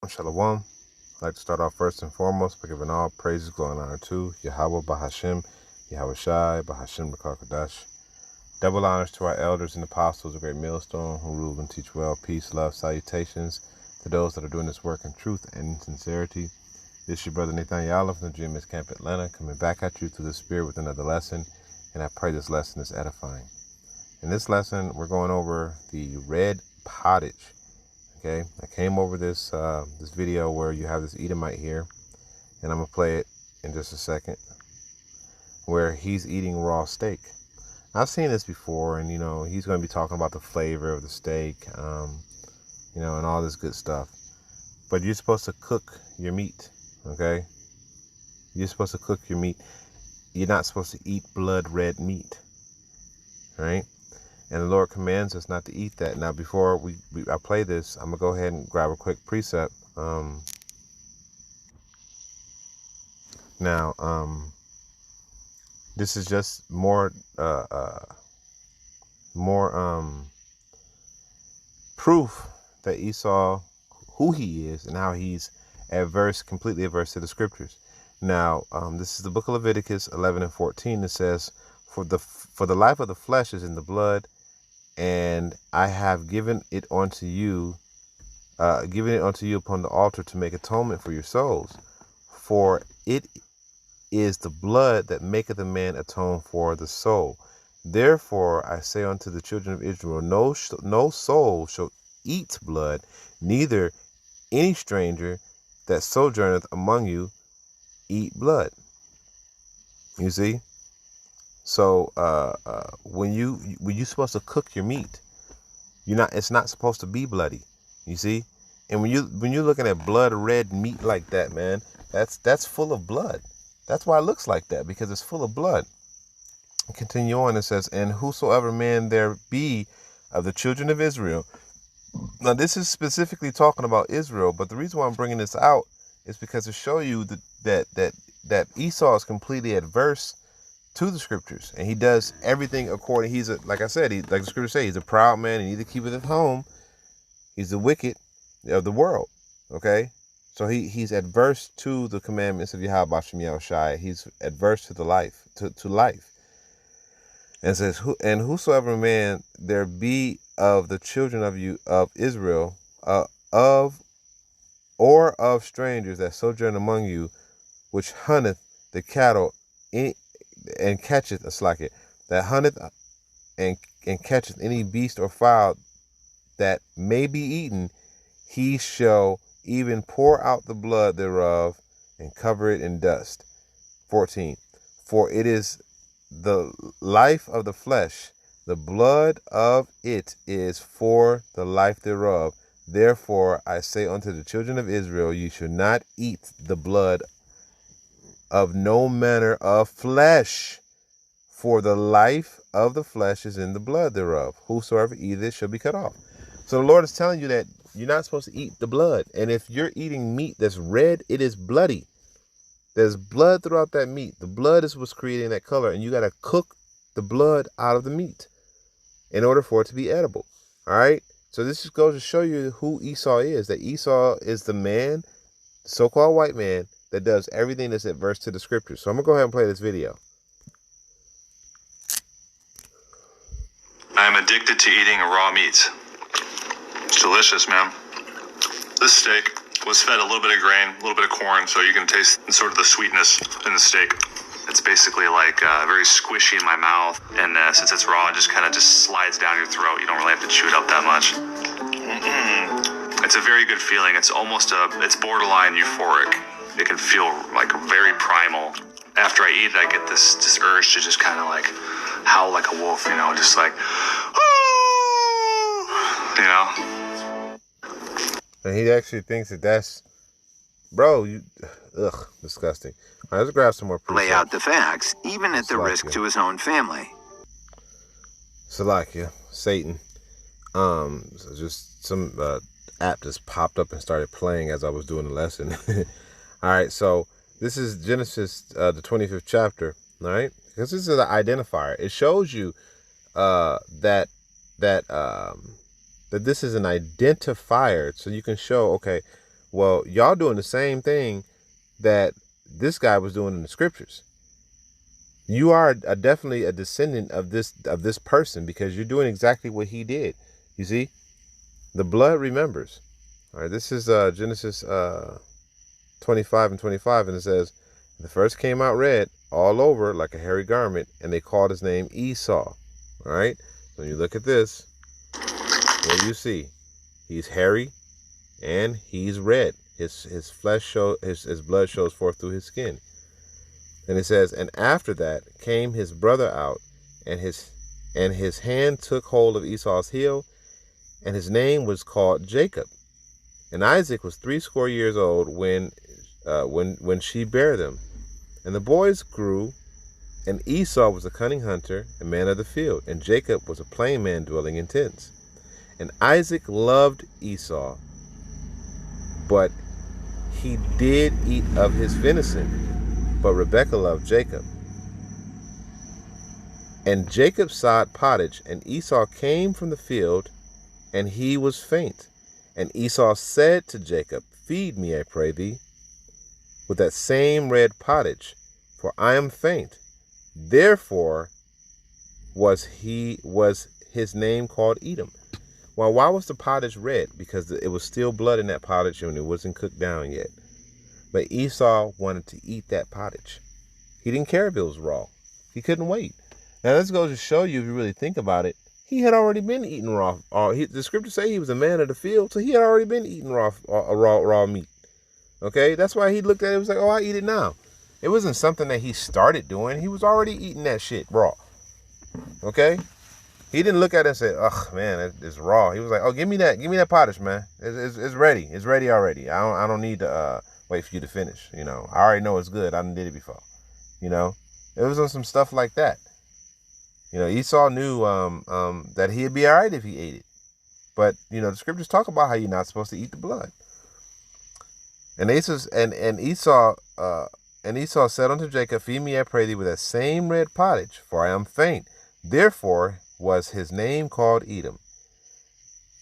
Shalom. I'd like to start off first and foremost by giving all praises, glory, and honor to Yahweh Bahashim, Yahweh Shai, Bahashim Rakakadash. Double honors to our elders and apostles of Great Millstone who rule and teach well. Peace, love, salutations to those that are doing this work in truth and in sincerity. This is your brother Nathaniel from the GMS Camp Atlanta, coming back at you through the Spirit with another lesson, and I pray this lesson is edifying. In this lesson, we're going over the red pottage. Okay, I came over this this video where you have this Edomite here, and I'm gonna play it in just a second, where he's eating raw steak. I've seen this before, and he's gonna be talking about the flavor of the steak, and all this good stuff. But you're supposed to cook your meat, okay? You're supposed to cook your meat. You're not supposed to eat blood red meat, right? And the Lord commands us not to eat that. Now, before I play this, I'm going to go ahead and grab a quick precept. This is just more proof that Esau, who he is and how he's completely adverse to the scriptures. Now, this is the book of Leviticus 11 and 14. It says, for the life of the flesh is in the blood, and I have given it unto you upon the altar to make atonement for your souls. For it is the blood that maketh a man atone for the soul. Therefore I say unto the children of Israel, no soul shall eat blood, neither any stranger that sojourneth among you eat blood. You see? So when you're supposed to cook your meat, it's not supposed to be bloody. You see? And when you're looking at blood red meat like that, man, that's full of blood. That's why it looks like that, because it's full of blood. Continue on, it says, and whosoever man there be of the children of Israel. Now this is specifically talking about Israel, but the reason why I'm bringing this out is because to show you that Esau is completely adverse to the scriptures, and he does everything according. Like I said, like the scriptures say, he's a proud man, and neither keepeth at home. He's the wicked of the world. Okay, so he's adverse to the commandments of Yahweh Bashem Yahushai. He's adverse to the life, to life. And it says, and whosoever man there be of the children of you of Israel, of strangers that sojourn among you, which hunteth the cattle and catcheth that hunteth and catcheth any beast or fowl that may be eaten, he shall even pour out the blood thereof and cover it in dust. 14. For it is the life of the flesh, the blood of it is for the life thereof. Therefore I say unto the children of Israel, you should not eat the blood of no manner of flesh, for the life of the flesh is in the blood thereof. Whosoever eateth shall be cut off. So the Lord is telling you that you're not supposed to eat the blood. And if you're eating meat that's red, it is bloody. There's blood throughout that meat. The blood is what's creating that color, and you got to cook the blood out of the meat in order for it to be edible. All right? So this just goes to show you who Esau is, that Esau is the man, so-called white man, that does everything that's adverse to the scriptures. So I'm going to go ahead and play this video. I am addicted to eating raw meats. It's delicious, man. This steak was fed a little bit of grain, a little bit of corn, so you can taste sort of the sweetness in the steak. It's basically like very squishy in my mouth, and since it's raw, it just kind of slides down your throat. You don't really have to chew it up that much. It's a very good feeling. It's it's borderline euphoric. It can feel like very primal. After I eat it, I get this urge to just kind of like howl like a wolf, just like, And he actually thinks that's, bro, disgusting. All right, let's grab some more precepts. Lay out the facts, even at the risk to his own family. Salakia, Satan. So just some app just popped up and started playing as I was doing the lesson. All right, so this is Genesis, the 25th chapter. All right, because this is an identifier. It shows you that this is an identifier, so you can show, okay, Well, y'all doing the same thing that this guy was doing in the scriptures. You are definitely a descendant of this person, because you're doing exactly what he did. You see, the blood remembers. All right, this is Genesis 25 and 25, and it says, the first came out red all over like a hairy garment, and they called his name Esau. All right, when you look at this, what do you see? He's hairy and he's red. His flesh his blood shows forth through his skin. And it says, and after that came his brother out, and his hand took hold of Esau's heel, and his name was called Jacob. And Isaac was 80 years old when she bare them. And the boys grew, and Esau was a cunning hunter, a man of the field, and Jacob was a plain man dwelling in tents. And Isaac loved Esau, but he did eat of his venison, but Rebekah loved Jacob. And Jacob sowed pottage, and Esau came from the field, and he was faint. And Esau said to Jacob, feed me, I pray thee, with that same red pottage, for I am faint. Therefore was his name called Edom. Well, why was the pottage red? Because it was still blood in that pottage and it wasn't cooked down yet. But Esau wanted to eat that pottage. He didn't care if it was raw. He couldn't wait. Now, this goes to show you, if you really think about it, he had already been eating raw. The scriptures say he was a man of the field, so he had already been eating raw meat. Okay, that's why he looked at it and was like, oh, I eat it now. It wasn't something that he started doing. He was already eating that shit raw. Okay, he didn't look at it and say, ugh, man, it's raw. He was like, oh, give me that pottage, man. It's ready. It's ready already. I don't need to wait for you to finish. You know, I already know it's good. I done did it before. You know, it was on some stuff like that. You know, Esau knew that he'd be all right if he ate it. But, you know, the scriptures talk about how you're not supposed to eat the blood. And Esau said unto Jacob, feed me, I pray thee, with that same red pottage, for I am faint. Therefore was his name called Edom.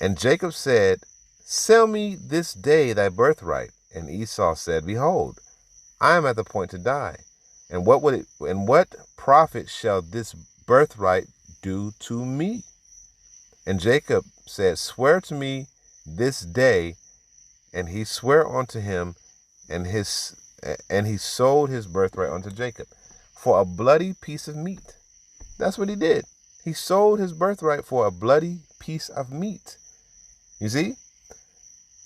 And Jacob said, sell me this day thy birthright. And Esau said, behold, I am at the point to die. And what profit shall this birthright do to me? And Jacob said, swear to me this day. And he sware unto him, and he sold his birthright unto Jacob for a bloody piece of meat. That's what he did. He sold his birthright for a bloody piece of meat. You see?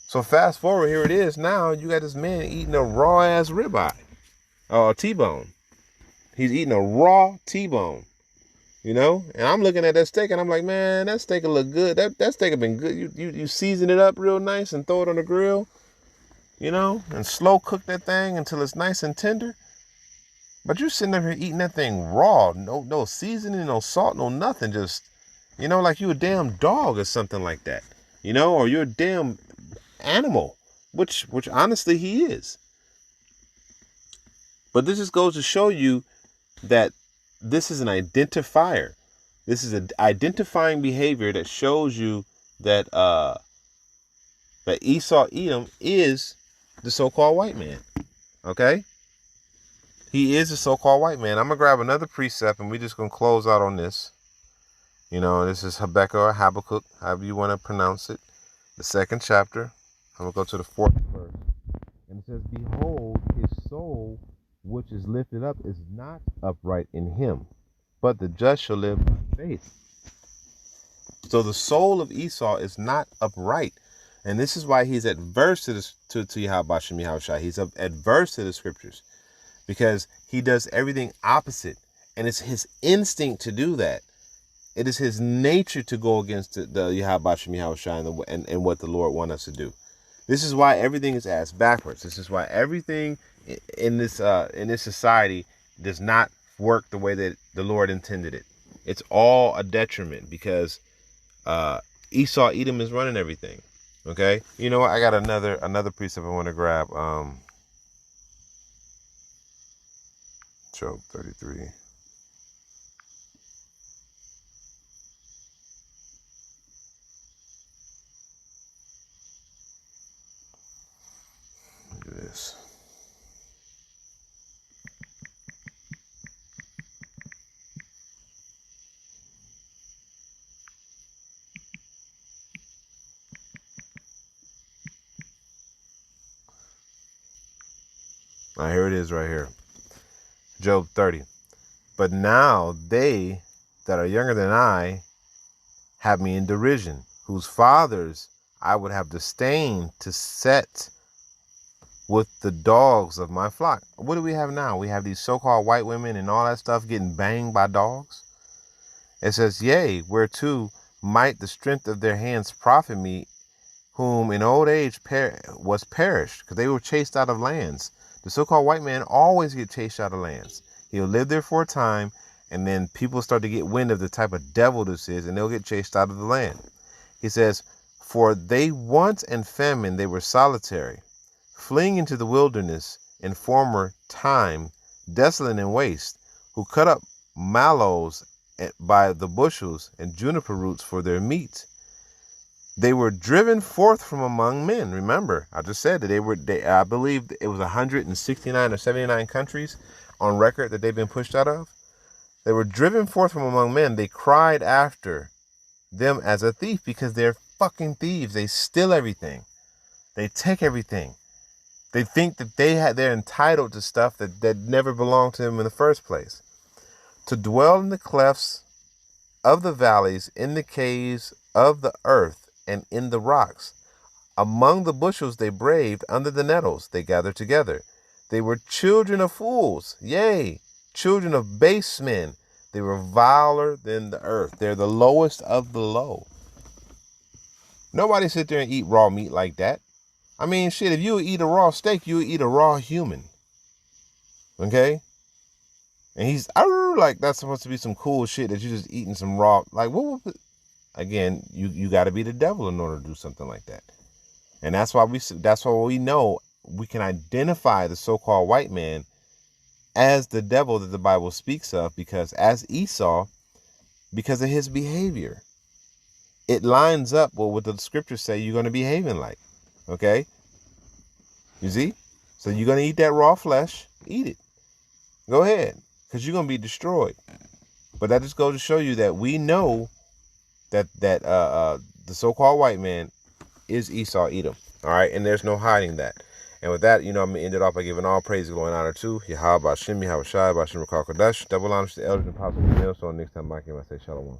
So fast forward, here it is. Now you got this man eating a raw ass ribeye, or a T-bone. He's eating a raw T-bone. You know, and I'm looking at that steak and I'm like, man, that steak will look good. That steak have been good. You season it up real nice and throw it on the grill, you know, and slow cook that thing until it's nice and tender. But you're sitting up here eating that thing raw, no seasoning, no salt, no nothing. Just, you know, like you a damn dog or something like that, you know, or you're a damn animal, which honestly he is. But this just goes to show you that this is an identifier. This is an identifying behavior that shows you that that Esau Edom is the so-called white man. Okay? He is the so-called white man. I'm going to grab another precept and we're just going to close out on this. You know, this is Habakkuk or Habakkuk, however you want to pronounce it. The 2nd chapter. I'm going to go to the 4th verse. And it says, behold, his soul which is lifted up is not upright in him, but the just shall live by faith. So the soul of Esau is not upright. And this is why he's adverse to this, to Yahweh Shem Yahushua. He's adverse to the scriptures because he does everything opposite. And it's his instinct to do that. It is his nature to go against the Yahweh Shem Yahushua and what the Lord wants us to do. This is why everything is asked backwards. This is why everything in this society does not work the way that the Lord intended it. It's all a detriment because Esau Edom is running everything. Okay, you know what? I got another precept I want to grab. Job 33. All right, here it is right here. Job 30. But now they that are younger than I have me in derision, whose fathers I would have disdained to set with the dogs of my flock. What do we have now? We have these so-called white women and all that stuff getting banged by dogs. It says, yea, whereto might the strength of their hands profit me, whom in old age was perished, because they were chased out of lands. The so-called white man always get chased out of lands. He'll live there for a time, and then people start to get wind of the type of devil this is, and they'll get chased out of the land. He says, for they want and famine, they were solitary, fleeing into the wilderness in former time, desolate and waste, who cut up mallows by the bushels and juniper roots for their meat. They were driven forth from among men. Remember, I just said that I believe it was 169 or 79 countries on record that they've been pushed out of. They were driven forth from among men. They cried after them as a thief, because they're fucking thieves. They steal everything. They take everything. They think that they're entitled to stuff that never belonged to them in the first place. To dwell in the clefts of the valleys, in the caves of the earth, and in the rocks. Among the bushels they braved, under the nettles they gathered together. They were children of fools, yea, children of base men. They were viler than the earth. They're the lowest of the low. Nobody sit there and eat raw meat like that. I mean, shit, if you would eat a raw steak, you would eat a raw human. Okay? And he's like, that's supposed to be some cool shit that you're just eating some raw. Like, what would... Again, you got to be the devil in order to do something like that. And that's why we know we can identify the so-called white man as the devil that the Bible speaks of, because as Esau, because of his behavior, it lines up with what the scriptures say you're going to be behaving like. Okay? You see? So you're going to eat that raw flesh, eat it. Go ahead, because you're going to be destroyed. But that just goes to show you that we know that the so-called white man is Esau Edom. All right, and there's no hiding that. And with that, I'm going to end it off by giving all praise, glory, and honor to Yahweh, Bashem, Yahweh Shai, Bashem, Rakal Kodesh, double honors to the elders and apostles. So next time, I say shalom.